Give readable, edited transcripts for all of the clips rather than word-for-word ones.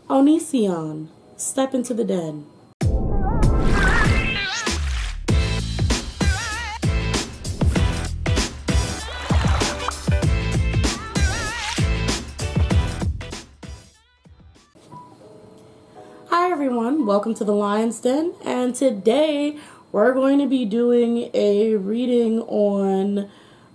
Onision, step into the den. Hi everyone, welcome to the Lion's Den, and today we're going to be doing a reading on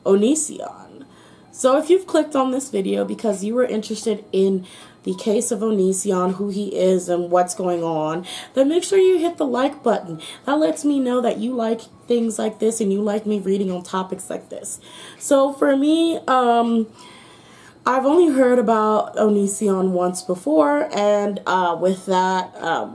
Onision. So if you've clicked on this video because you were interested in the case of Onision, who he is and what's going on, then make sure you hit the like button. That lets me know that you like things like this and you like me reading on topics like this. So for me, I've only heard about Onision once before, and with that,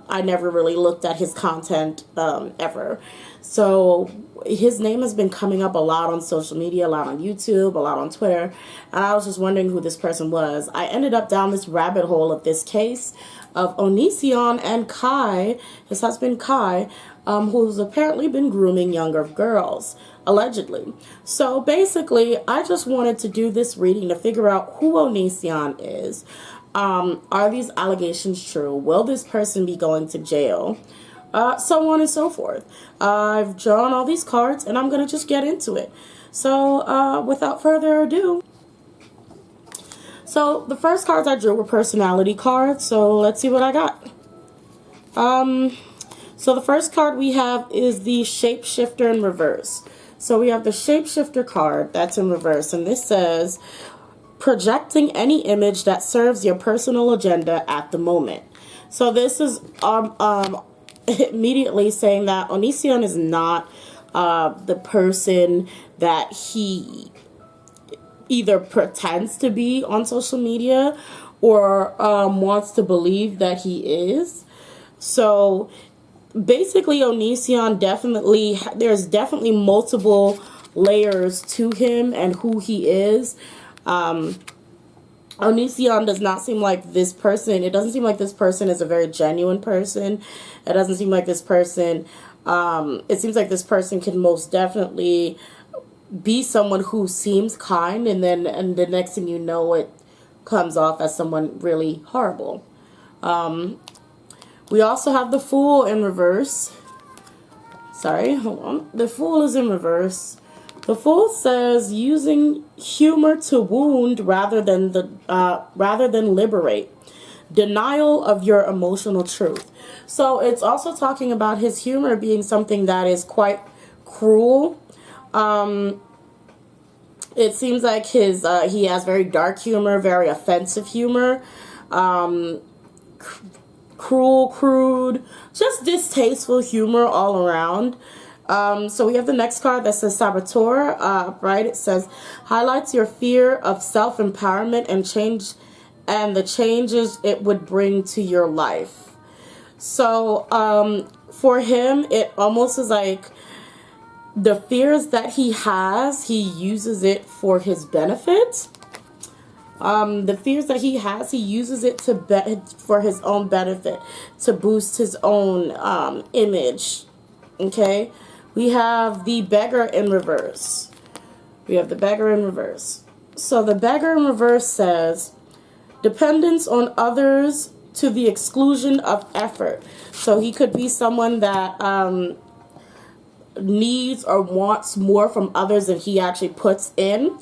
I never really looked at his content ever. So his name has been coming up a lot on social media, a lot on YouTube, a lot on Twitter, and I was just wondering who this person was. I ended up down this rabbit hole of this case of Onision and Kai, his husband Kai, who's apparently been grooming younger girls, allegedly. So basically, I just wanted to do this reading to figure out who Onision is. Are these allegations true? Will this person be going to jail? So on and so forth. I've drawn all these cards and I'm going to just get into it. So without further ado. So the first cards I drew were personality cards. So let's see what I got. So the first card we have is the Shapeshifter in reverse. So we have the Shapeshifter card that's in reverse, and this says, projecting any image that serves your personal agenda at the moment. So this is immediately saying that Onision is not the person that he either pretends to be on social media or wants to believe that he is. So basically, Onision there's definitely multiple layers to him and who he is. Onision does not seem like this person. It doesn't seem like this person is a very genuine person. It doesn't seem like this person, it seems like this person can most definitely be someone who seems kind, and the next thing you know, it comes off as someone really horrible. We also have the Fool in reverse. Sorry, hold on. The Fool is in reverse. The Fool says using humor to wound rather than liberate. Denial of your emotional truth. So it's also talking about his humor being something that is quite cruel. It seems like he has very dark humor, very offensive humor. Cruel, crude, just distasteful humor all around. So we have the next card that says Saboteur, right? It says highlights your fear of self-empowerment and the changes it would bring to your life. So for him, it almost is like the fears that he has, he uses it for his benefit. The fears that he has, he uses it for his own benefit, to boost his own image. Okay, we have the Beggar in reverse. We have the Beggar in reverse. So the Beggar in reverse says, dependence on others to the exclusion of effort. So he could be someone that needs or wants more from others than he actually puts in.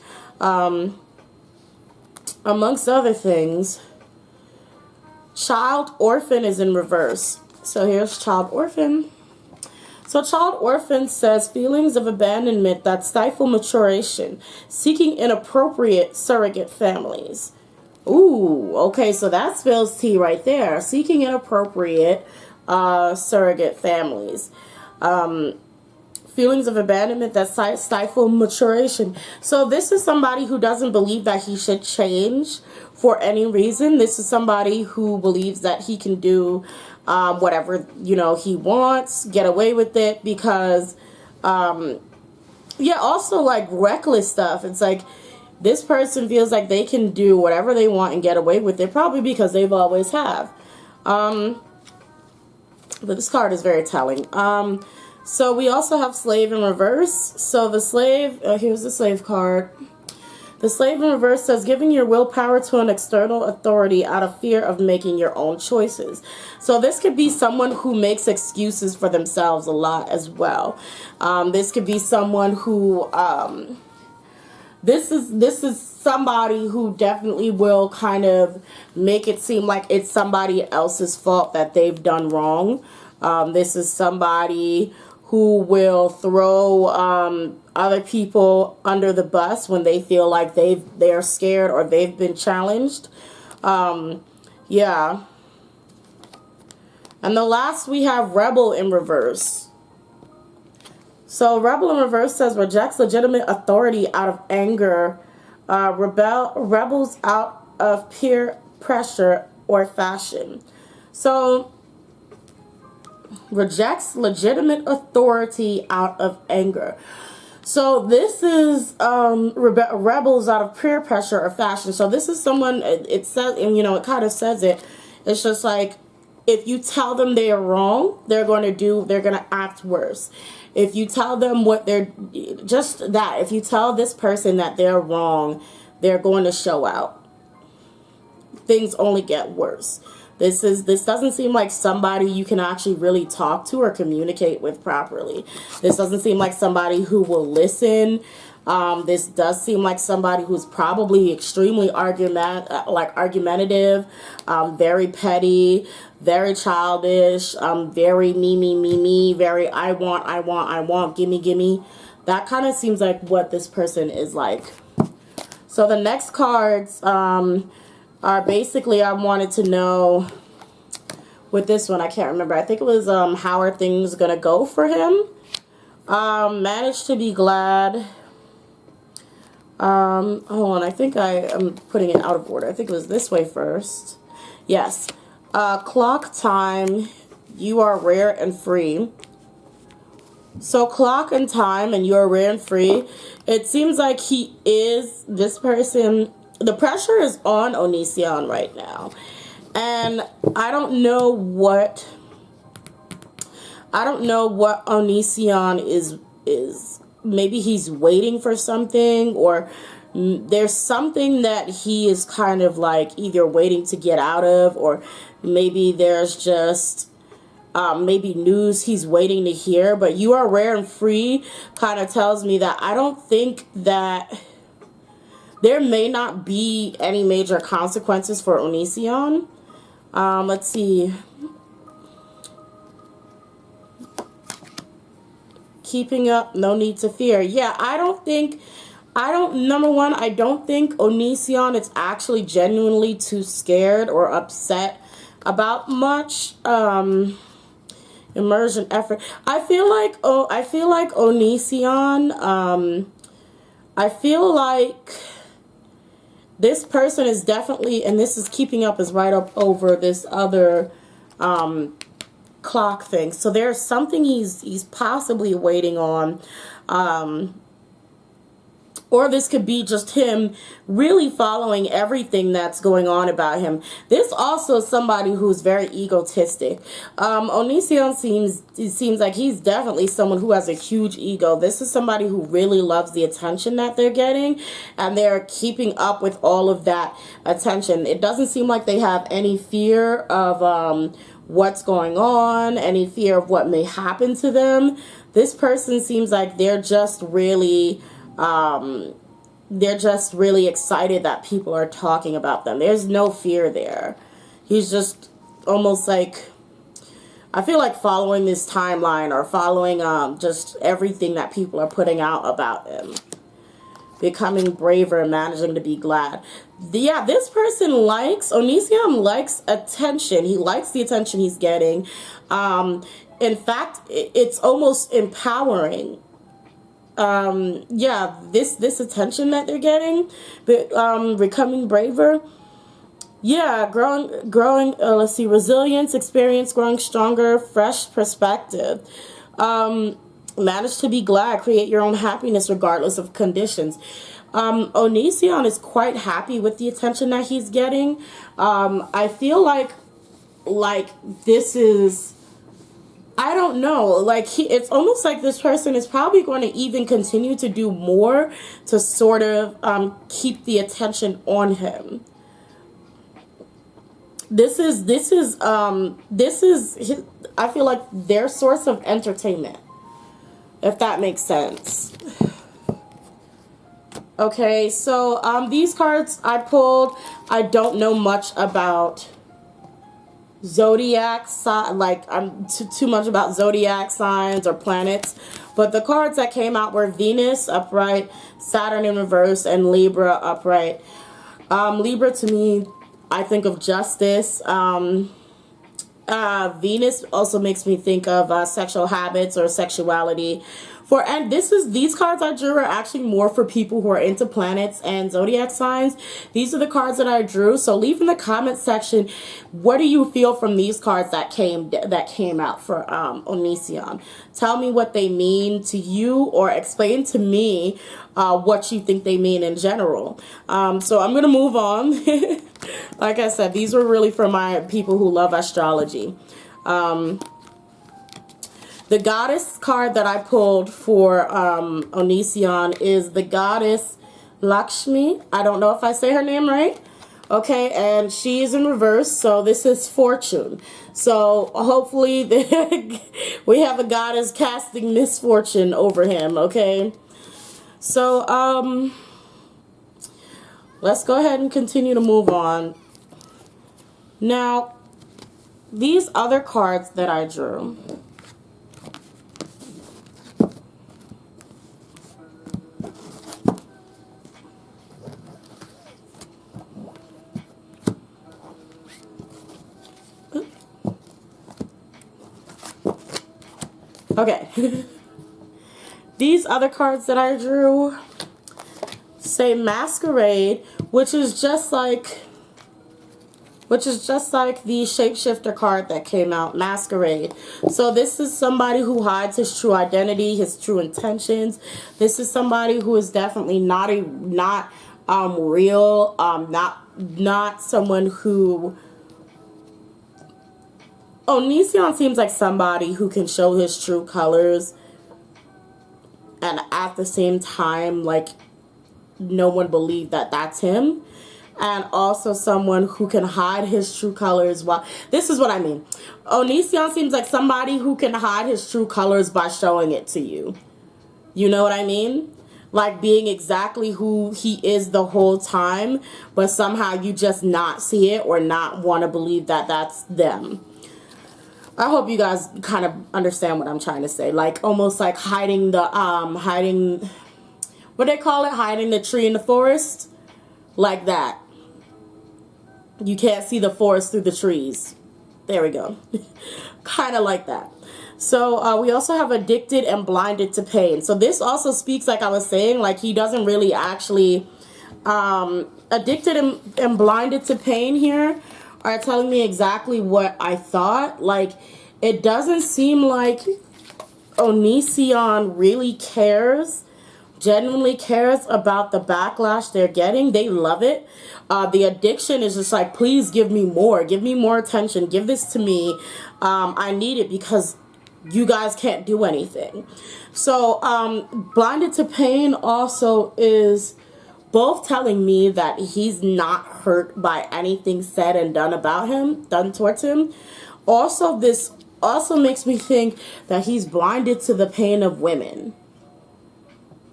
Amongst other things, Child Orphan is in reverse. So here's Child Orphan. So Child Orphan says feelings of abandonment that stifle maturation, seeking inappropriate surrogate families. Ooh, okay, so that spells tea right there. Seeking inappropriate surrogate families. Feelings of abandonment that stifle maturation. So this is somebody who doesn't believe that he should change for any reason. This is somebody who believes that he can do whatever, he wants, get away with it because, yeah, also like reckless stuff. It's like this person feels like they can do whatever they want and get away with it, probably because they've always have. But this card is very telling. So we also have Slave in reverse. So the slave, here's the slave card. The Slave in reverse says giving your willpower to an external authority out of fear of making your own choices. So this could be someone who makes excuses for themselves a lot as well. This could be someone who this is somebody who definitely will kind of make it seem like it's somebody else's fault that they've done wrong. This is somebody who will throw other people under the bus when they feel like they're scared or they've been challenged. Yeah. And the last we have Rebel in reverse. So Rebel in reverse says rejects legitimate authority out of anger, rebels out of peer pressure or fashion. So rejects legitimate authority out of anger. So this is rebels out of peer pressure or fashion. So this is someone, it says, and it kind of says it. It's just like, if you tell them they are wrong, they're going to act worse. If you tell them if you tell this person that they're wrong, they're going to show out. Things only get worse. This doesn't seem like somebody you can actually really talk to or communicate with properly. This doesn't seem like somebody who will listen. This does seem like somebody who's probably extremely argumentative, very petty, very childish, very me, very I want, gimme. That kind of seems like what this person is like. So the next cards are basically, I wanted to know with this one, I can't remember. I think it was how are things gonna go for him? Managed to be glad. Hold on, I think I am putting it out of order. I think it was this way first. Yes. Clock time, you are rare and free. So clock and time and you are rare and free. It seems like this person, the pressure is on Onision right now. And I don't know what Onision is. Maybe he's waiting for something, or there's something that he is kind of like either waiting to get out of, or maybe there's just maybe news he's waiting to hear. But you are rare and free kind of tells me that I don't think that there may not be any major consequences for Onision. Let's see. Keeping up, no need to fear. Yeah, number one, I don't think Onision is actually genuinely too scared or upset about much. Immersion effort. I feel like Onision, I feel like this person is definitely, and this is keeping up is right up over this other clock thing. So there's something he's possibly waiting on, or this could be just him really following everything that's going on about him. This also is somebody who's very egotistic. Onision seems like he's definitely someone who has a huge ego. This is somebody who really loves the attention that they're getting, and they're keeping up with all of that attention. It doesn't seem like they have any fear of what's going on, any fear of what may happen to them. This person seems like they're just really excited that people are talking about them. There's no fear there. He's just almost like, I feel like following this timeline, or following just everything that people are putting out about him. Becoming braver and managing to be glad. Yeah, this person Onision likes attention. He likes the attention he's getting. In fact, it's almost empowering. Yeah, this attention that they're getting, but becoming braver. Yeah, growing. Let's see, resilience, experience, growing stronger, fresh perspective. Manage to be glad, create your own happiness regardless of conditions. Onision is quite happy with the attention that he's getting. I feel like this is I don't know. Like it's almost like this person is probably going to even continue to do more to sort of keep the attention on him. This is his, I feel like their source of entertainment, if that makes sense. Okay, so these cards I pulled, I don't know much about zodiac like I'm too much about zodiac signs or planets, but the cards that came out were Venus upright, Saturn in reverse, and Libra upright. Libra, to me, I think of justice. Venus also makes me think of sexual habits or sexuality. And these cards I drew are actually more for people who are into planets and zodiac signs. These are the cards that I drew. So leave in the comment section, what do you feel from these cards that came out for Onision? Tell me what they mean to you, or explain to me what you think they mean in general. So I'm gonna move on. Like I said, these were really for my people who love astrology. The goddess card that I pulled for Onision is the goddess Lakshmi. I don't know if I say her name right. Okay, and she is in reverse, so this is fortune. So hopefully we have a goddess casting misfortune over him, okay? So let's go ahead and continue to move on. Now, these other cards that I drew, okay. These other cards that I drew say masquerade, which is just like the shapeshifter card that came out, masquerade. So this is somebody who hides his true identity, his true intentions. This is somebody who is definitely not real, not someone who... Onision seems like somebody who can show his true colors, and at the same time, like, no one believed that that's him. And also someone who can hide his true colors while... This is what I mean. Onision seems like somebody who can hide his true colors by showing it to you. You know what I mean? Like being exactly who he is the whole time, but somehow you just not see it or not want to believe that that's them. I hope you guys kind of understand what I'm trying to say. Like almost like hiding the what do they call it? Hiding the tree in the forest. Like that. You can't see the forest through the trees. There we go. Kind of like that. So we also have addicted and blinded to pain. So this also speaks, like I was saying, like he doesn't really actually addicted and blinded to pain here are telling me exactly what I thought. Like, it doesn't seem like Onision really genuinely cares about the backlash they're getting. They love it. The addiction is just like, please give me more attention, give this to me. I need it because you guys can't do anything. So blinded to pain also is both telling me that he's not hurt by anything said and done towards him. Also, this also makes me think that he's blinded to the pain of women.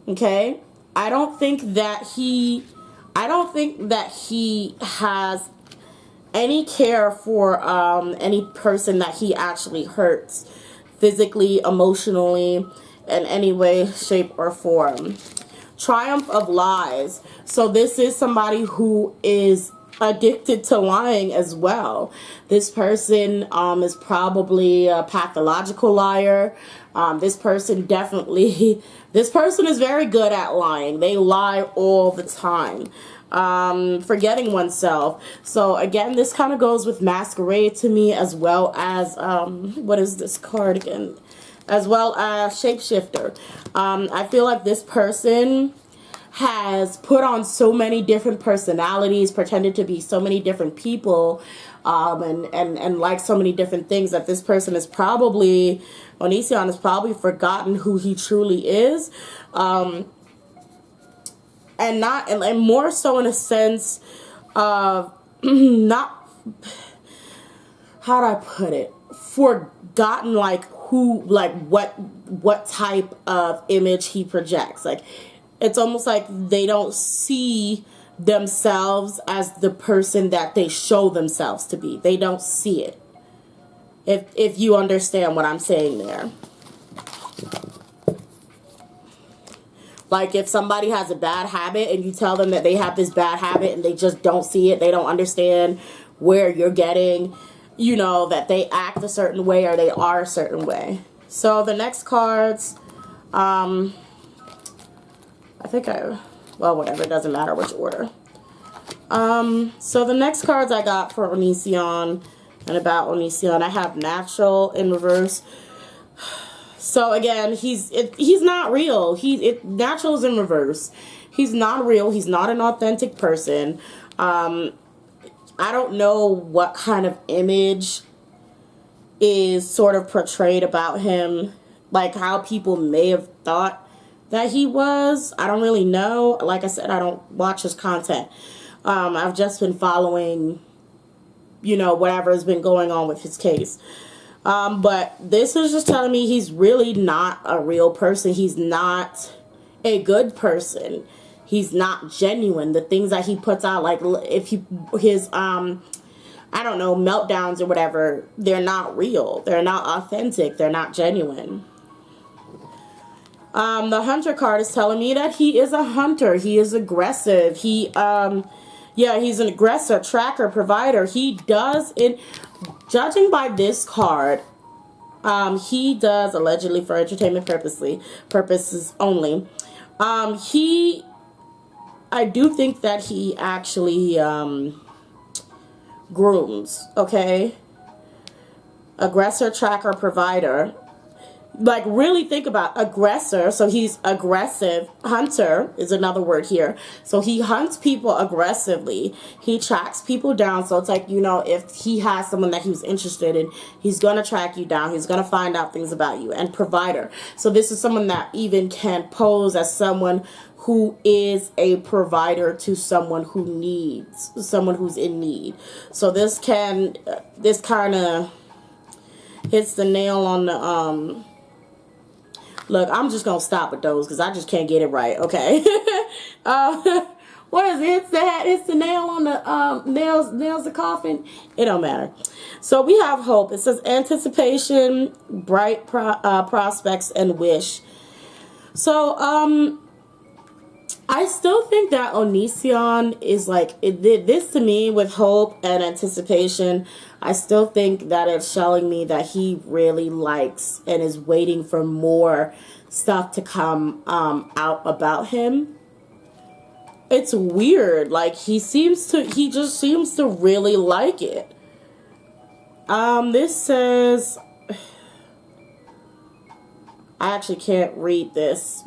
Okay? I don't think that he has any care for any person that he actually hurts physically, emotionally, in any way, shape, or form. Triumph of lies. So this is somebody who is addicted to lying as well. This person is probably a pathological liar. This person is very good at lying. They lie all the time. Forgetting oneself. So again, this kind of goes with masquerade to me, as well as what is this card again? As well as shapeshifter. I feel like this person has put on so many different personalities, pretended to be so many different people, and like so many different things, that this person is probably, Onision has probably forgotten who he truly is, and more so in a sense of not, how do I put it, forgotten like who, like what type of image he projects. Like, it's almost like they don't see themselves as the person that they show themselves to be. They don't see it. If you understand what I'm saying there. Like, if somebody has a bad habit and you tell them that they have this bad habit and they just don't see it, they don't understand where you're getting, you know, that they act a certain way or they are a certain way. So the next cards, I think well, whatever, it doesn't matter which order. So the next cards I got for Onision and about Onision, I have Natural in reverse. So again, he's not real. Natural's in reverse. He's not real. He's not an authentic person. I don't know what kind of image is sort of portrayed about him, like how people may have thought that he was. I don't really know. Like I said, I don't watch his content. I've just been following, you know, whatever has been going on with his case. But this is just telling me he's really not a real person. He's not a good person. He's not genuine. The things that he puts out, like if his I don't know, meltdowns or whatever, they're not real. They're not authentic. They're not genuine. The Hunter card is telling me that he is a hunter. He is aggressive. He's an aggressor, tracker, provider. He does it, judging by this card, he does, allegedly for entertainment purposes only. I do think that he actually, grooms, okay? Aggressor, tracker, provider. Like, really think about aggressor. So he's aggressive. Hunter is another word here. So he hunts people aggressively. He tracks people down. So it's like, you know, if he has someone that he was interested in, he's going to track you down. He's going to find out things about you. And provider. So this is someone that even can pose as someone who is a provider to someone who needs, someone who's in need. So this kind of hits the nail on the, look, I'm just going to stop with those because I just can't get it right, okay? What is it? It's the nail on the, nails the coffin. It don't matter. So we have hope. It says anticipation, bright prospects, and wish. So, I still think that Onision is like, this to me with hope and anticipation, I still think that it's showing me that he really likes and is waiting for more stuff to come out about him. It's weird. Like, he just seems to really like it. This says, I actually can't read this.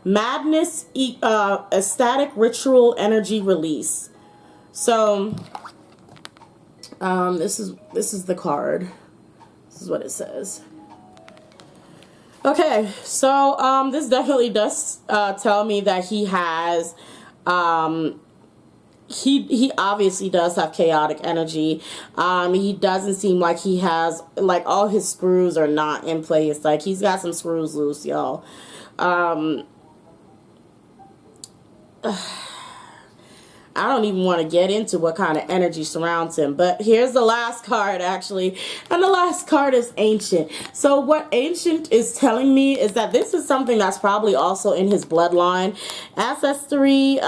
Madness, ecstatic ritual energy release. So, this is the card. This is what it says. Okay, so this definitely does tell me that he has he obviously does have chaotic energy. He doesn't seem like he has, like, all his screws are not in place. Like, he's got some screws loose, y'all. I don't even want to get into what kind of energy surrounds him. But here's the last card, actually. And the last card is Ancient. So what Ancient is telling me is that this is something that's probably also in his bloodline. Ancestry,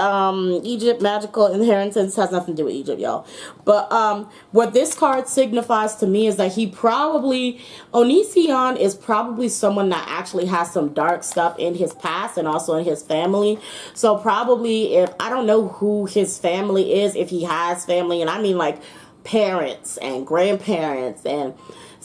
Egypt, magical inheritance has nothing to do with Egypt, y'all. But what this card signifies to me is that Onision is probably someone that actually has some dark stuff in his past and also in his family. So probably, I don't know who his family is, if he has family, and I mean like parents and grandparents and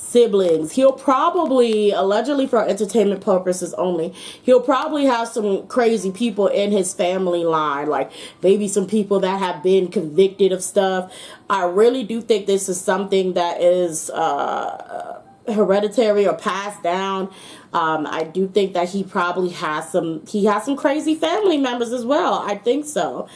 siblings. He'll probably, allegedly for entertainment purposes only, he'll probably have some crazy people in his family line, like maybe some people that have been convicted of stuff. I really do think this is something that is hereditary or passed down. I do think that he probably has some crazy family members as well. I think so.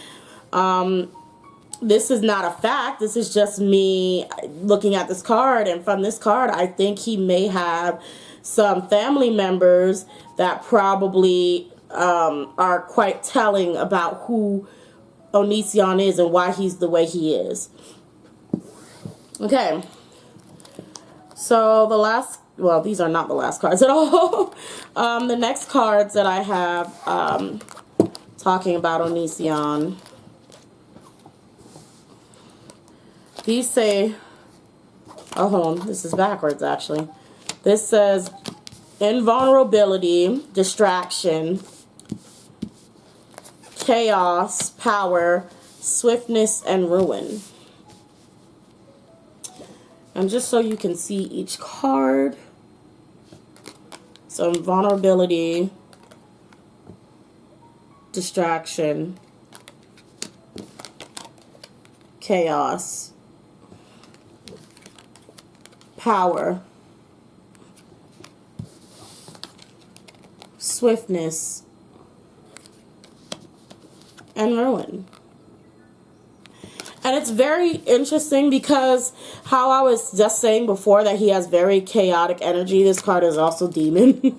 This is not a fact. This is just me looking at this card, and from this card, I think he may have some family members that probably are quite telling about who Onision is and why he's the way he is. Okay. So the last, well, these are not the last cards at all. The next cards that I have talking about Onision. These say, oh, hold on, this is backwards actually. This says invulnerability, distraction, chaos, power, swiftness, and ruin. And just so you can see each card. So invulnerability, distraction, chaos, power, swiftness, and ruin. And it's very interesting because how I was just saying before that he has very chaotic energy, this card is also demon.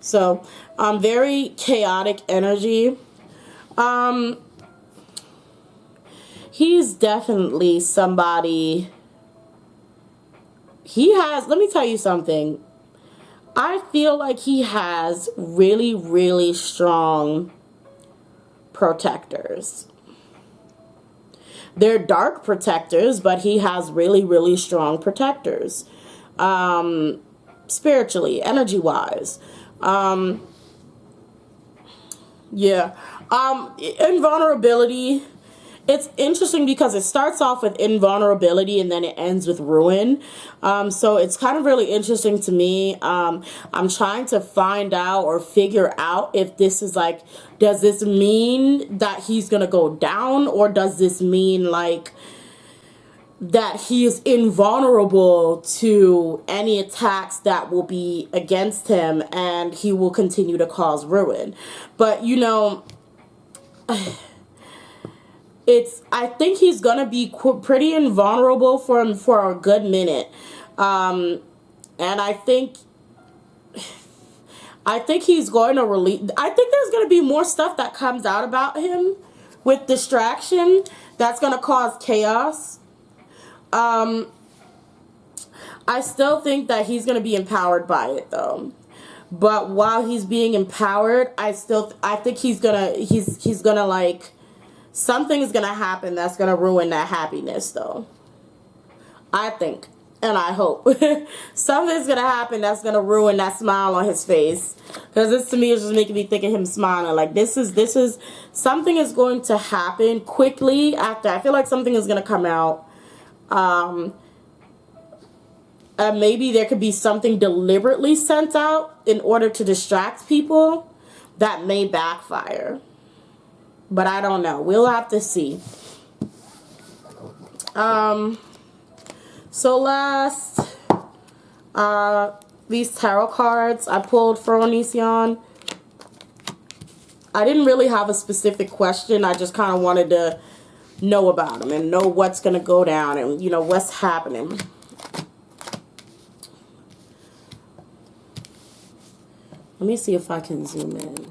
So, very chaotic energy. He's definitely somebody. He has, let me tell you something. I feel like he has really, really strong protectors. They're dark protectors, but he has really, really strong protectors. Spiritually, energy-wise. Yeah. Invulnerability. It's interesting because it starts off with invulnerability and then it ends with ruin. So it's kind of really interesting to me. I'm trying to find out or figure out if this is like, does this mean that he's going to go down, or does this mean like that he is invulnerable to any attacks that will be against him and he will continue to cause ruin. But, you know, I think he's going to be pretty invulnerable for a good minute. And I think he's going to release, I think there's going to be more stuff that comes out about him with distraction that's going to cause chaos. I still think that he's going to be empowered by it though. But while he's being empowered, I think he's gonna like, something is gonna happen that's gonna ruin that happiness though. I think, and I hope. Something's gonna happen that's gonna ruin that smile on his face. Because this to me is just making me think of him smiling. Like this is something is going to happen quickly after. I feel like something is gonna come out. Maybe there could be something deliberately sent out in order to distract people that may backfire. But I don't know. We'll have to see. So last, these tarot cards I pulled for Onision. I didn't really have a specific question. I just kind of wanted to know about them and know what's going to go down and, you know, what's happening. Let me see if I can zoom in.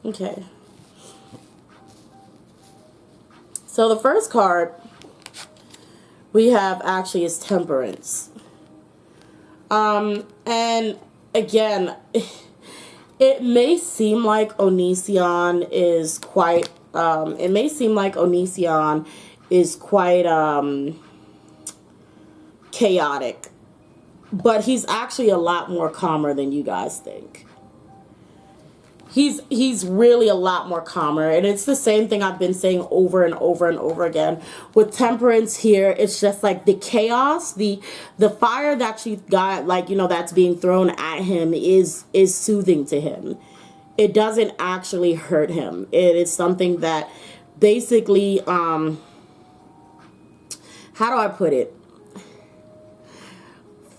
Okay. So the first card we have actually is Temperance. And again, it may seem like Onision is quite chaotic, but he's actually a lot more calmer than you guys think. he's really a lot more calmer, and it's the same thing I've been saying over and over and over again with Temperance here. It's just like the chaos, the fire that she got, like, you know, that's being thrown at him is soothing to him. It doesn't actually hurt him. It is something that basically, how do I put it?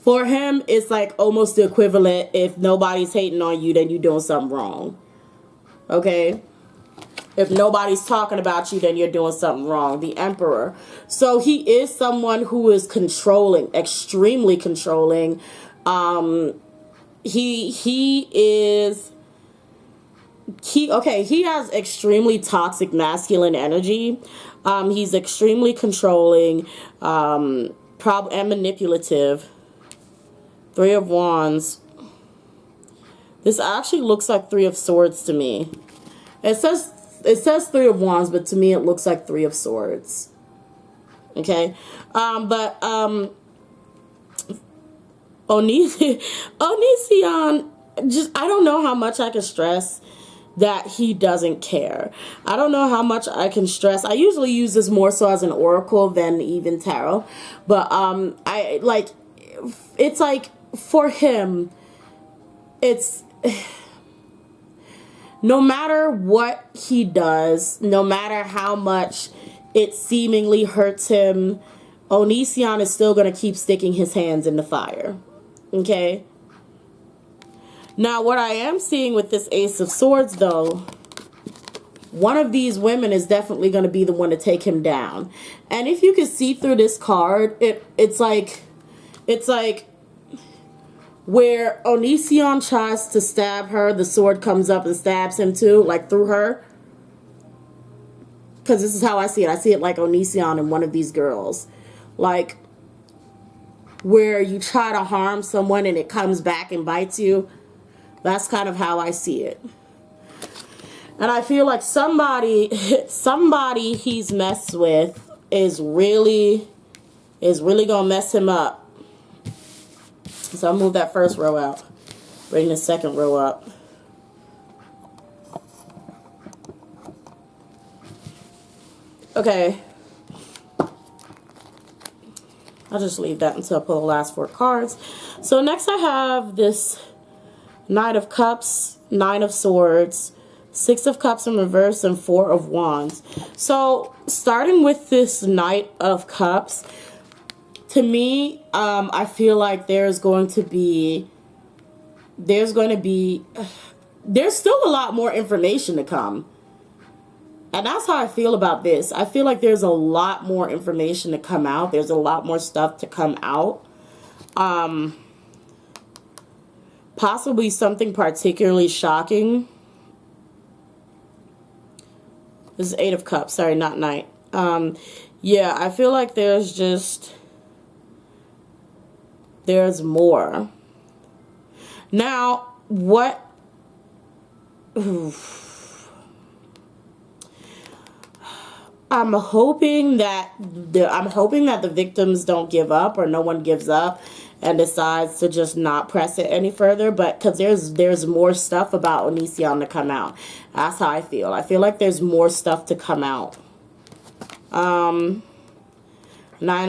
For him, it's like almost the equivalent: if nobody's hating on you, then you're doing something wrong. Okay? If nobody's talking about you, then you're doing something wrong. The Emperor. So he is someone who is controlling, extremely controlling. He has extremely toxic masculine energy. He's extremely controlling, and manipulative. Three of Wands. This actually looks like Three of Swords to me. It says Three of Wands, but to me it looks like Three of Swords. Okay? Onision, just, I don't know how much I can stress that he doesn't care. I don't know how much I can stress. I usually use this more so as an oracle than even tarot. But it's like, for him, it's no matter what he does, no matter how much it seemingly hurts him, Onision is still going to keep sticking his hands in the fire. Okay? Now, what I am seeing with this Ace of Swords, though, one of these women is definitely going to be the one to take him down. And if you can see through this card, it's like where Onision tries to stab her, the sword comes up and stabs him too, like through her. Because this is how I see it. I see it like Onision and one of these girls. Like, where you try to harm someone and it comes back and bites you. That's kind of how I see it. And I feel like somebody he's messed with is really gonna mess him up. So I'll move that first row out. Bring the second row up. Okay. I'll just leave that until I pull the last 4 cards. So next I have this Knight of Cups, Nine of Swords, Six of Cups in reverse, and Four of Wands. So starting with this Knight of Cups, to me, I feel like there's still a lot more information to come. And that's how I feel about this. I feel like there's a lot more information to come out. There's a lot more stuff to come out. Possibly something particularly shocking. This is Eight of Cups. Sorry, not Knight. Yeah, I feel like there's more. Now, what... I'm hoping that the victims don't give up, or no one gives up and decides to just not press it any further. But because there's more stuff about Onision to come out. That's how I feel. I feel like there's more stuff to come out. Nine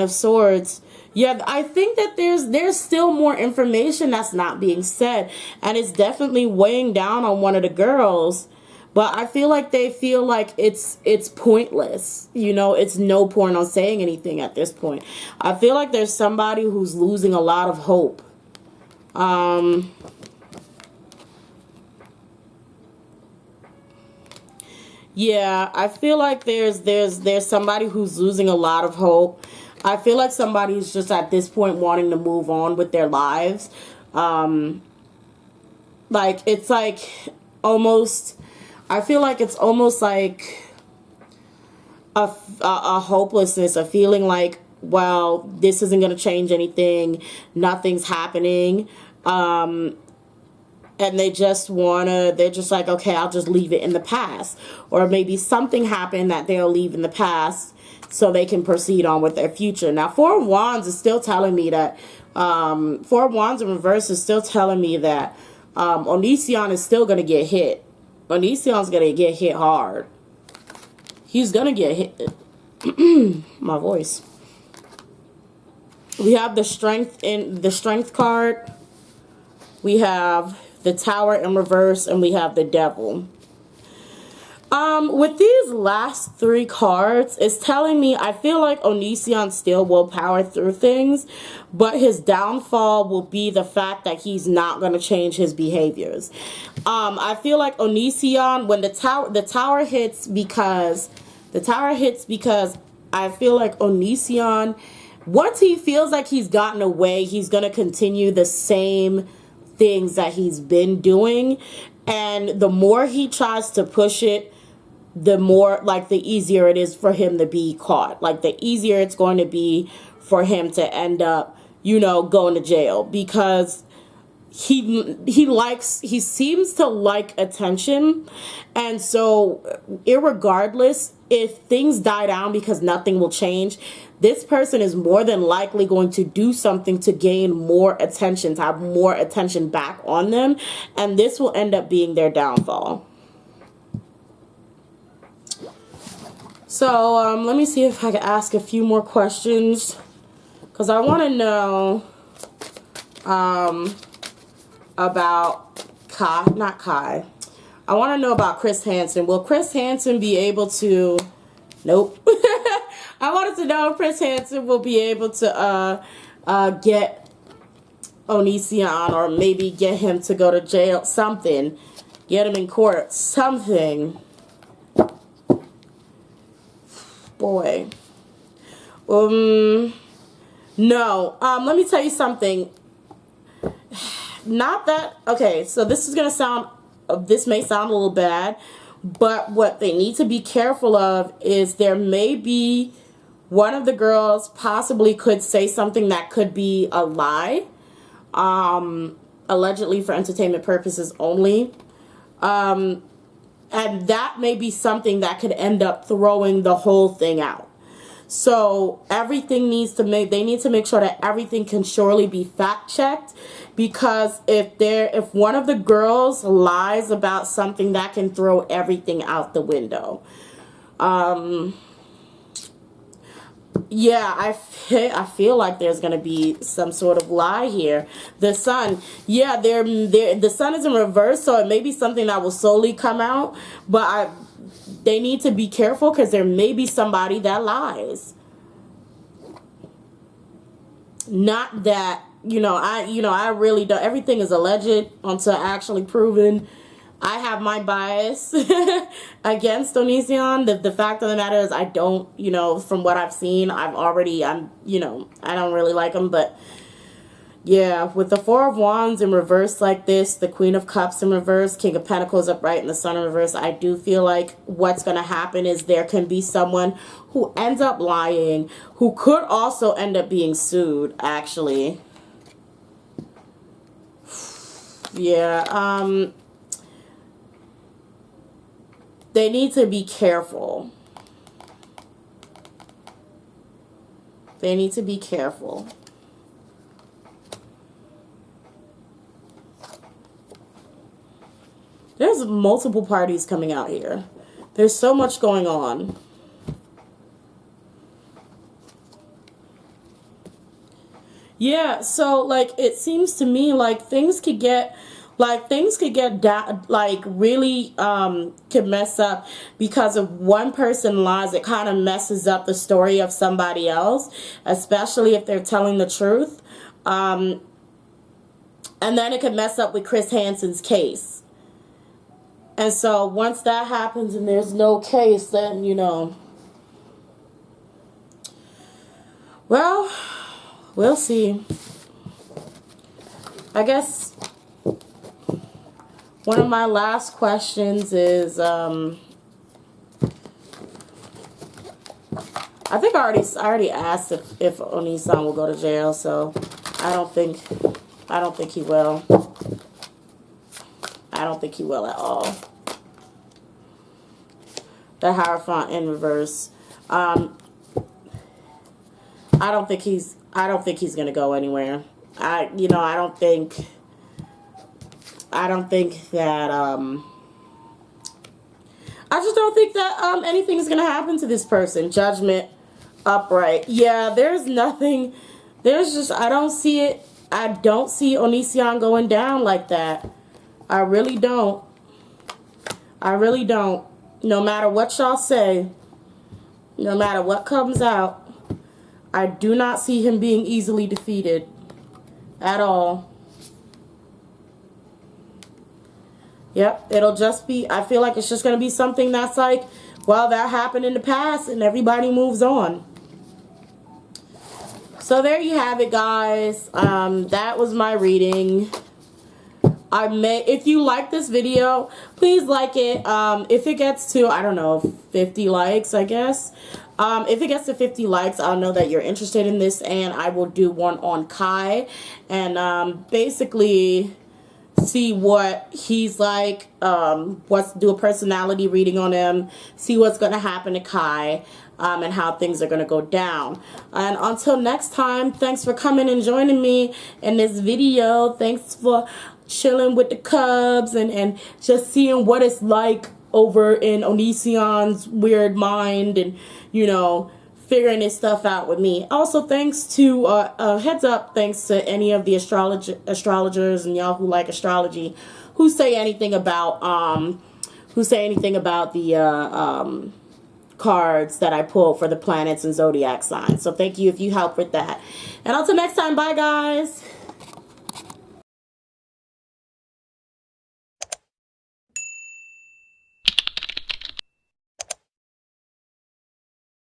of Swords. Yeah, I think that there's still more information that's not being said, and it's definitely weighing down on one of the girls. But I feel like they feel like it's pointless. You know, it's no point on saying anything at this point. I feel like there's somebody who's losing a lot of hope. Yeah, I feel like there's somebody who's losing a lot of hope. I feel like somebody who's just at this point wanting to move on with their lives. Like, it's like almost... I feel like it's almost like a hopelessness, a feeling like, well, this isn't going to change anything, nothing's happening, and they're just like, okay, I'll just leave it in the past, or maybe something happened that they'll leave in the past so they can proceed on with their future. Now, Four of Wands is still telling me that, Four of Wands in reverse is still telling me that Onision is still going to get hit. Onision's gonna get hit hard. He's gonna get hit. My voice. We have the strength card. We have the Tower in reverse, and we have the Devil. With these last three cards, it's telling me I feel like Onision still will power through things, but his downfall will be the fact that he's not going to change his behaviors. I feel like Onision, when the tower hits because I feel like Onision, once he feels like he's gotten away, he's going to continue the same things that he's been doing, and the more he tries to push it, the more, like, the easier it is for him to be caught. Like, the easier it's going to be for him to end up, you know, going to jail, because he seems to like attention. And so irregardless if things die down, because nothing will change, this person is more than likely going to do something to gain more attention, to have more attention back on them, and this will end up being their downfall. So let me see if I can ask a few more questions, because I want to know about Kai. I want to know about Chris Hanson. Will Chris Hanson be able to... Nope. I wanted to know if Chris Hanson will be able to get Onision, or maybe get him to go to jail. Something. Get him in court. Something. Boy. No. Let me tell you something. Not that... Okay, so this is going to sound... This may sound a little bad, but what they need to be careful of is there may be one of the girls possibly could say something that could be a lie, allegedly for entertainment purposes only. And that may be something that could end up throwing the whole thing out. So everything needs to they need to make sure that everything can surely be fact checked, because if one of the girls lies about something, that can throw everything out the window. Yeah, I feel like there's going to be some sort of lie here. The sun, yeah, the sun is in reverse, so it may be something that will slowly come out, but they need to be careful, because there may be somebody that lies. Not that, I really don't, everything is alleged until actually proven. I have my bias against Onision. The fact of the matter is I don't, from what I've seen, I don't really like him. But yeah, with the Four of Wands in reverse like this, the Queen of Cups in reverse, King of Pentacles upright, and the Sun in reverse, I do feel like what's going to happen is there can be someone who ends up lying, who could also end up being sued, actually. Yeah, they need to be careful. They need to be careful. There's multiple parties coming out here. There's so much going on. Yeah, so like it seems to me like things could get down, like really could mess up because if one person lies, it kind of messes up the story of somebody else, especially if they're telling the truth. And then it could mess up with Chris Hanson's case. And so once that happens and there's no case, then, well, we'll see. I guess one of my last questions is, I think I already asked if Onision will go to jail, so I don't think he will. I don't think he will at all. The Hierophant in reverse. I don't think he's gonna go anywhere. I don't think that I just don't think that anything's gonna happen to this person. Judgment, upright. Yeah, there's nothing. There's just, I don't see it. I don't see Onision going down like that. I really don't. I really don't. No matter what y'all say, no matter what comes out, I do not see him being easily defeated at all. Yep, it'll just be, I feel like it's just going to be something that's like, well, that happened in the past and everybody moves on. So there you have it, guys. That was my reading. If you like this video, please like it. If it gets to, I don't know, 50 likes, I guess. If it gets to 50 likes, I'll know that you're interested in this, and I will do one on Kai, and basically see what he's like, do a personality reading on him, see what's going to happen to Kai, and how things are going to go down. And until next time, thanks for coming and joining me in this video. Thanks for chilling with the cubs and just seeing what it's like over in Onision's weird mind, and, you know, figuring this stuff out with me. Also, thanks to, heads up, thanks to any of the astrologers and y'all who like astrology, who say anything about, the, cards that I pull for the planets and zodiac signs. So thank you if you help with that. And until next time, bye guys.